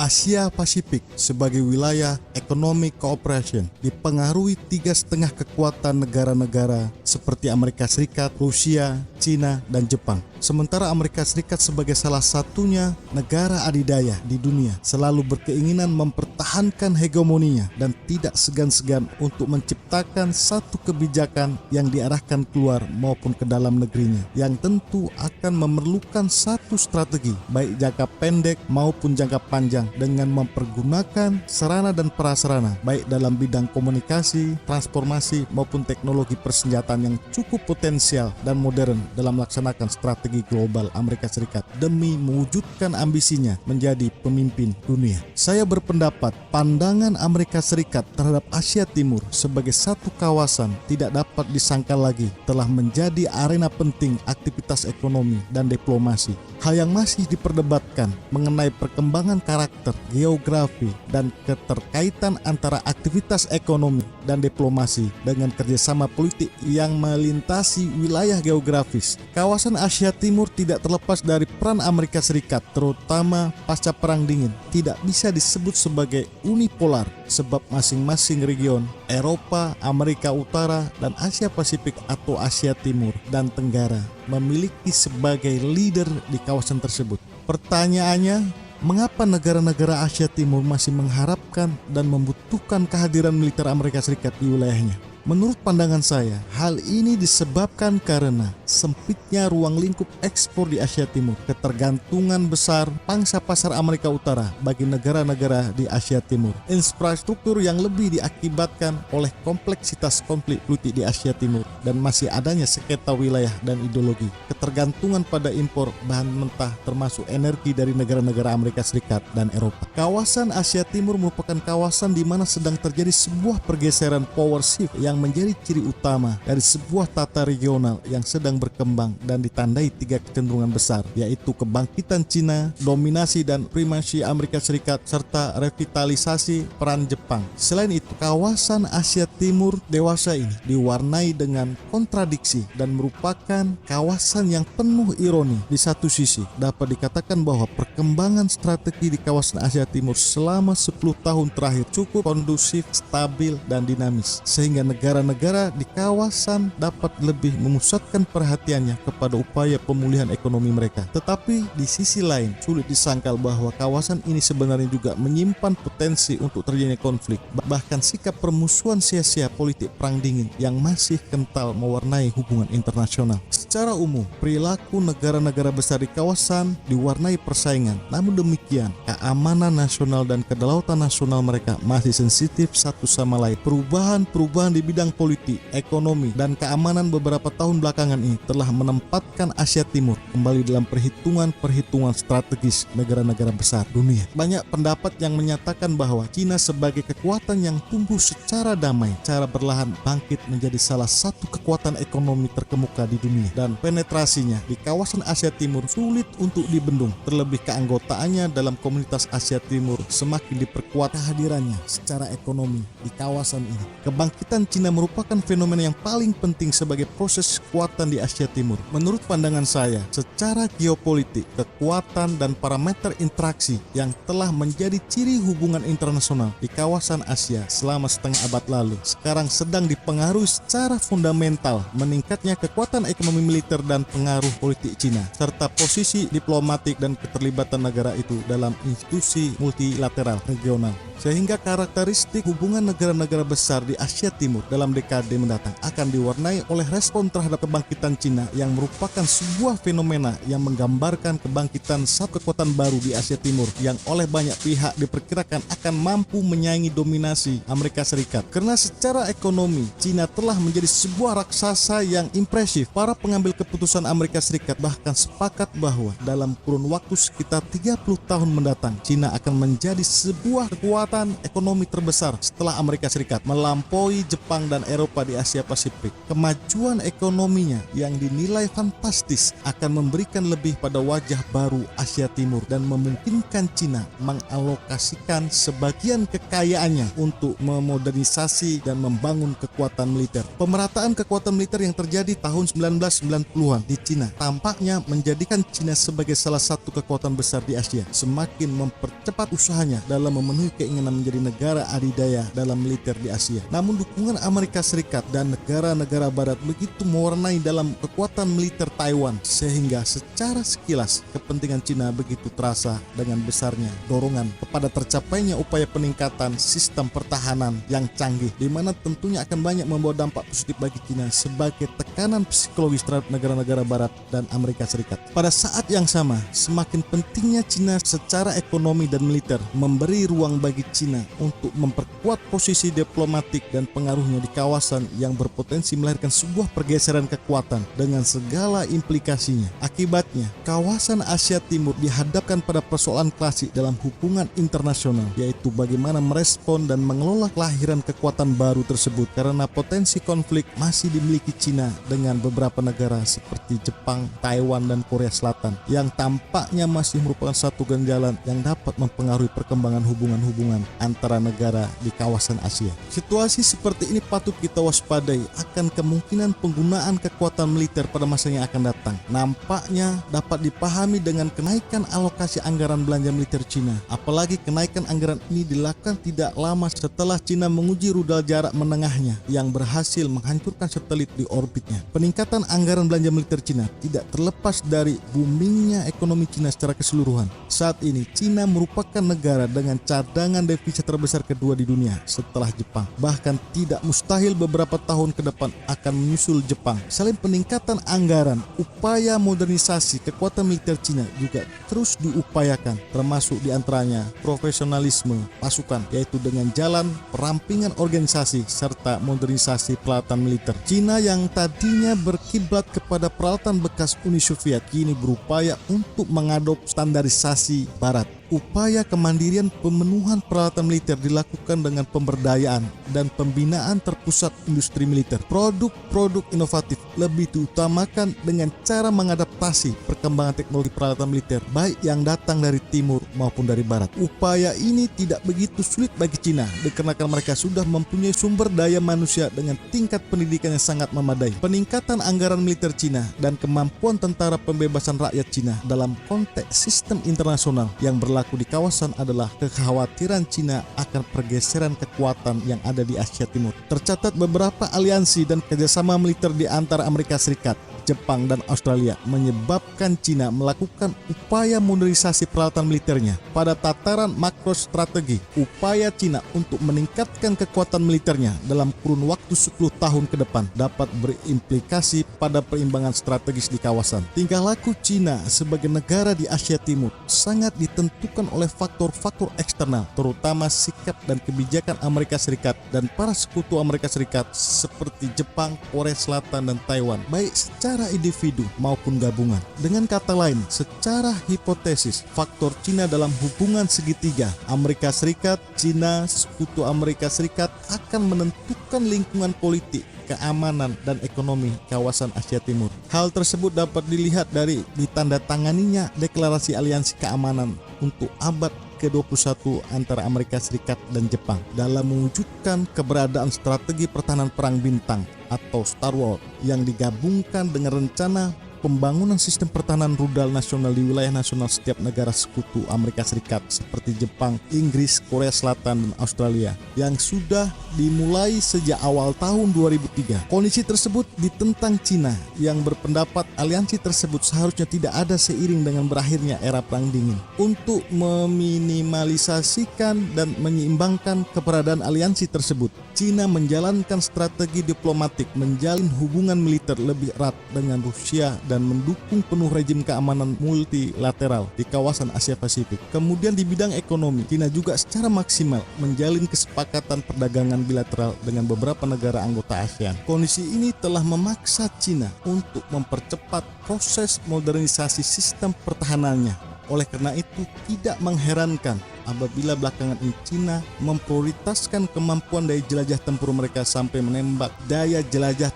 Asia Pasifik sebagai wilayah Economic Cooperation dipengaruhi 3,5 kekuatan negara-negara seperti Amerika Serikat, Rusia, Cina, dan Jepang. Sementara Amerika Serikat sebagai salah satunya negara adidaya di dunia selalu berkeinginan mempertahankan hegemoninya dan tidak segan-segan untuk menciptakan satu kebijakan yang diarahkan keluar maupun ke dalam negerinya, yang tentu akan memerlukan satu strategi baik jangka pendek maupun jangka panjang dengan mempergunakan sarana dan prasarana baik dalam bidang komunikasi, transformasi maupun teknologi persenjataan yang cukup potensial dan modern dalam melaksanakan strategi global Amerika Serikat demi mewujudkan ambisinya menjadi pemimpin dunia. Saya berpendapat pandangan Amerika Serikat terhadap Asia Timur sebagai satu kawasan tidak dapat disangkal lagi telah menjadi arena penting aktivitas ekonomi dan diplomasi. Hal yang masih diperdebatkan mengenai perkembangan karakter, geografi, dan keterkaitan antara aktivitas ekonomi dan diplomasi dengan kerjasama politik yang melintasi wilayah geografis. Kawasan Asia Timur tidak terlepas dari peran Amerika Serikat, terutama pasca Perang Dingin. Tidak bisa disebut sebagai unipolar sebab masing-masing region, Eropa, Amerika Utara, dan Asia Pasifik atau Asia Timur dan Tenggara memiliki sebagai leader di kawasan tersebut. Pertanyaannya, mengapa negara-negara Asia Timur masih mengharapkan dan membutuhkan kehadiran militer Amerika Serikat di wilayahnya? Menurut pandangan saya, hal ini disebabkan karena sempitnya ruang lingkup ekspor di Asia Timur, ketergantungan besar pangsa pasar Amerika Utara bagi negara-negara di Asia Timur, infrastruktur yang lebih diakibatkan oleh kompleksitas konflik politik di Asia Timur, dan masih adanya sengketa wilayah dan ideologi, ketergantungan pada impor bahan mentah termasuk energi dari negara-negara Amerika Serikat dan Eropa. Kawasan Asia Timur merupakan kawasan di mana sedang terjadi sebuah pergeseran power shift yang menjadi ciri utama dari sebuah tata regional yang sedang berkembang dan ditandai 3 kecenderungan besar, yaitu kebangkitan Cina, dominasi dan primasi Amerika Serikat, serta revitalisasi peran Jepang. Selain itu, kawasan Asia Timur dewasa ini diwarnai dengan kontradiksi dan merupakan kawasan yang penuh ironi. Di satu sisi, dapat dikatakan bahwa perkembangan strategi di kawasan Asia Timur selama 10 tahun terakhir cukup kondusif, stabil, dan dinamis, sehingga negara-negara di kawasan dapat lebih memusatkan perhatiannya kepada upaya pemulihan ekonomi mereka. Tetapi di sisi lain, sulit disangkal bahwa kawasan ini sebenarnya juga menyimpan potensi untuk terjadinya konflik, bahkan sikap permusuhan sia-sia politik Perang Dingin yang masih kental mewarnai hubungan internasional. Secara umum, perilaku negara-negara besar di kawasan diwarnai persaingan. Namun demikian, keamanan nasional dan kedaulatan nasional mereka masih sensitif satu sama lain. Perubahan di bidang politik, ekonomi, dan keamanan beberapa tahun belakangan ini telah menempatkan Asia Timur kembali dalam perhitungan strategis negara-negara besar dunia. Banyak pendapat yang menyatakan bahwa Cina sebagai kekuatan yang tumbuh secara damai, secara berlahan bangkit menjadi salah satu kekuatan ekonomi terkemuka di dunia, dan penetrasinya di kawasan Asia Timur sulit untuk dibendung. Terlebih keanggotaannya dalam komunitas Asia Timur semakin diperkuat kehadirannya secara ekonomi di kawasan ini. Kebangkitan Cina merupakan fenomena yang paling penting sebagai proses kekuatan di Asia Timur. Menurut pandangan saya, secara geopolitik, kekuatan dan parameter interaksi yang telah menjadi ciri hubungan internasional di kawasan Asia selama setengah abad lalu sekarang sedang dipengaruhi secara fundamental meningkatnya kekuatan ekonomi militer dan pengaruh politik Cina, serta posisi diplomatik dan keterlibatan negara itu dalam institusi multilateral regional. Sehingga karakteristik hubungan negara-negara besar di Asia Timur dalam dekade mendatang akan diwarnai oleh respon terhadap kebangkitan Cina yang merupakan sebuah fenomena yang menggambarkan kebangkitan satu kekuatan baru di Asia Timur yang oleh banyak pihak diperkirakan akan mampu menyaingi dominasi Amerika Serikat. Karena secara ekonomi, Cina telah menjadi sebuah raksasa yang impresif. Para pengambil keputusan Amerika Serikat bahkan sepakat bahwa dalam kurun waktu sekitar 30 tahun mendatang, Cina akan menjadi sebuah kekuatan ekonomi terbesar setelah Amerika Serikat, melampaui Jepang Jepang dan Eropa di Asia Pasifik. Kemajuan ekonominya yang dinilai fantastis akan memberikan lebih pada wajah baru Asia Timur dan memungkinkan Cina mengalokasikan sebagian kekayaannya untuk memodernisasi dan membangun kekuatan militer. Pemerataan kekuatan militer yang terjadi tahun 1990-an di Cina tampaknya menjadikan Cina sebagai salah satu kekuatan besar di Asia, semakin mempercepat usahanya dalam memenuhi keinginan menjadi negara adidaya dalam militer di Asia. Namun dukungan Amerika Serikat dan negara-negara barat begitu mewarnai dalam kekuatan militer Taiwan, sehingga secara sekilas kepentingan Cina begitu terasa dengan besarnya dorongan kepada tercapainya upaya peningkatan sistem pertahanan yang canggih, di mana tentunya akan banyak membawa dampak positif bagi Cina sebagai tekanan psikologis terhadap negara-negara barat dan Amerika Serikat. Pada saat yang sama, semakin pentingnya Cina secara ekonomi dan militer memberi ruang bagi Cina untuk memperkuat posisi diplomatik dan pengaruhnya di kawasan yang berpotensi melahirkan sebuah pergeseran kekuatan dengan segala implikasinya. Akibatnya, kawasan Asia Timur dihadapkan pada persoalan klasik dalam hubungan internasional, yaitu bagaimana merespon dan mengelola kelahiran kekuatan baru tersebut, karena potensi konflik masih dimiliki Cina dengan beberapa negara seperti Jepang, Taiwan, dan Korea Selatan yang tampaknya masih merupakan satu ganjalan yang dapat mempengaruhi perkembangan hubungan-hubungan antara negara di kawasan Asia. Situasi seperti ini patut kita waspadai akan kemungkinan penggunaan kekuatan militer pada masa yang akan datang. Nampaknya dapat dipahami dengan kenaikan alokasi anggaran belanja militer Cina. Apalagi kenaikan anggaran ini dilakukan tidak lama setelah Cina menguji rudal jarak menengahnya yang berhasil menghancurkan satelit di orbitnya. Peningkatan anggaran belanja militer Cina tidak terlepas dari boomingnya ekonomi Cina secara keseluruhan. Saat ini Cina merupakan negara dengan cadangan devisa terbesar kedua di dunia setelah Jepang. Bahkan tidak mustahil beberapa tahun ke depan akan menyusul Jepang. Selain peningkatan anggaran, upaya modernisasi kekuatan militer Cina juga terus diupayakan, termasuk diantaranya profesionalisme pasukan, yaitu dengan jalan perampingan organisasi serta modernisasi peralatan militer. Cina yang tadinya berkiblat kepada peralatan bekas Uni Soviet kini berupaya untuk mengadop standarisasi Barat. Upaya kemandirian pemenuhan peralatan militer dilakukan dengan pemberdayaan dan pembinaan terpusat industri militer. Produk-produk inovatif lebih diutamakan dengan cara mengadaptasi perkembangan teknologi peralatan militer, baik yang datang dari timur maupun dari barat. Upaya ini tidak begitu sulit bagi Cina dikarenakan mereka sudah mempunyai sumber daya manusia dengan tingkat pendidikan yang sangat memadai. Peningkatan anggaran militer Cina dan kemampuan tentara pembebasan rakyat Cina dalam konteks sistem internasional yang berlaku di kawasan adalah kekhawatiran Cina akan pergeseran kekuatan yang ada di Asia Timur. Tercatat beberapa aliansi dan kerjasama militer di antara Amerika Serikat, Jepang, dan Australia menyebabkan Cina melakukan upaya modernisasi peralatan militernya. Pada tataran makro strategi, upaya Cina untuk meningkatkan kekuatan militernya dalam kurun waktu 10 tahun ke depan dapat berimplikasi pada perimbangan strategis di kawasan. Tingkah laku Cina sebagai negara di Asia Timur sangat ditentukan oleh faktor-faktor eksternal, terutama sikap dan kebijakan Amerika Serikat dan para sekutu Amerika Serikat seperti Jepang, Korea Selatan, dan Taiwan, baik secara individu maupun gabungan. Dengan kata lain, secara hipotesis, faktor Cina dalam hubungan segitiga Amerika Serikat, Cina, sekutu Amerika Serikat akan menentukan lingkungan politik, keamanan, dan ekonomi kawasan Asia Timur. Hal tersebut dapat dilihat dari ditandatanganinya deklarasi aliansi keamanan untuk abad ke-21 antara Amerika Serikat dan Jepang dalam mewujudkan keberadaan strategi pertahanan perang bintang atau Star Wars yang digabungkan dengan rencana pembangunan sistem pertahanan rudal nasional di wilayah nasional setiap negara sekutu Amerika Serikat seperti Jepang, Inggris, Korea Selatan, dan Australia yang sudah dimulai sejak awal tahun 2003. Kondisi tersebut ditentang Cina yang berpendapat aliansi tersebut seharusnya tidak ada seiring dengan berakhirnya era perang dingin. Untuk meminimalisasikan dan menyeimbangkan keberadaan aliansi tersebut, Cina menjalankan strategi diplomatik menjalin hubungan militer lebih erat dengan Rusia dan mendukung penuh rejim keamanan multilateral di kawasan Asia Pasifik. Kemudian di bidang ekonomi, Cina juga secara maksimal menjalin kesepakatan perdagangan bilateral dengan beberapa negara anggota ASEAN. Kondisi ini telah memaksa Cina untuk mempercepat proses modernisasi sistem pertahanannya Oleh karena itu, tidak mengherankan apabila belakangan ini Cina memprioritaskan kemampuan daya jelajah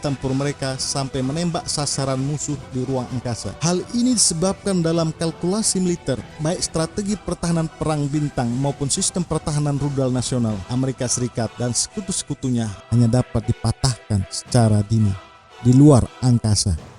tempur mereka sampai menembak sasaran musuh di ruang angkasa. Hal ini disebabkan dalam kalkulasi militer, baik strategi pertahanan perang bintang maupun sistem pertahanan rudal nasional, Amerika Serikat dan sekutu-sekutunya hanya dapat dipatahkan secara dini di luar angkasa.